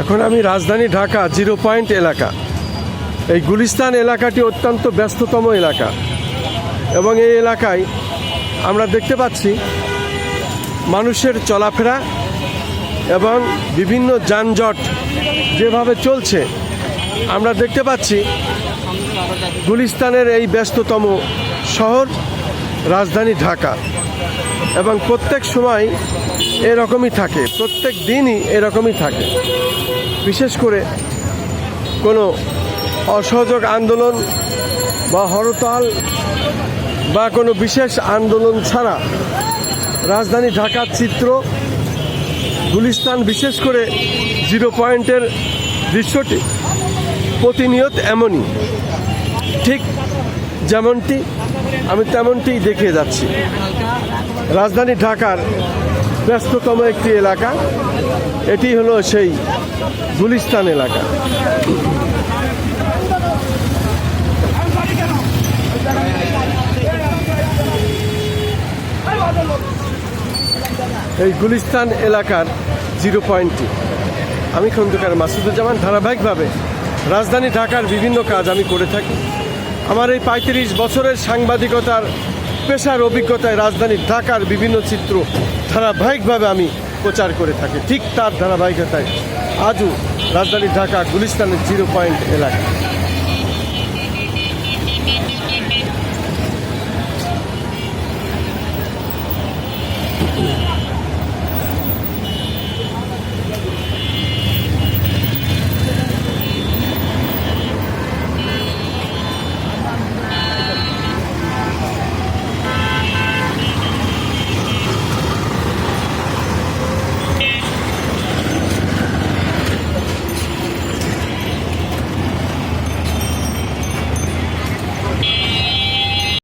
এখন আমি রাজধানী ঢাকা 0 পয়েন্ট এলাকা। এই গুলিস্তান এলাকাটি অত্যন্ত ব্যস্ততম এলাকা এবং এই এলাকায় আমরা দেখতে পাচ্ছি মানুষের চলাফেরা এবং বিভিন্ন যানজট যেভাবে চলছে আমরা দেখতে পাচ্ছি। গুলিস্তানের এই ব্যস্ততম শহর রাজধানী ঢাকা এবং প্রত্যেক সময় এরকমই থাকে, প্রত্যেক দিনই এরকমই থাকে। বিশেষ করে কোনো অসহযোগ আন্দোলন বা হরতাল বা কোনো বিশেষ আন্দোলন ছাড়া রাজধানী ঢাকার চিত্র, গুলিস্তান বিশেষ করে 0 পয়েন্টের দৃশ্যটি প্রতিনিয়ত এমনই, ঠিক যেমনটি আমি তেমনটিই দেখিয়ে যাচ্ছি। রাজধানী ঢাকার ব্যস্ততম একটি এলাকা, এটি হলো সেই গুলিস্তান এলাকা। এই গুলিস্তান এলাকার 0 পয়েন্টটি আমি খন্দকার মাসুদুজ্জামান। ধারাবাহিকভাবে রাজধানী ঢাকার বিভিন্ন কাজ আমি করে থাকি। আমার এই 35 বছরের সাংবাদিকতার পেশার অভিজ্ঞতায় রাজধানী ঢাকার বিভিন্ন চিত্র ধারাবাহিকভাবে আমি প্রচার করে থাকি। ঠিক তার ধারাবাহিকতায় আজও রাজধানী ঢাকা গুলিস্তানের 0 পয়েন্ট এলাকা।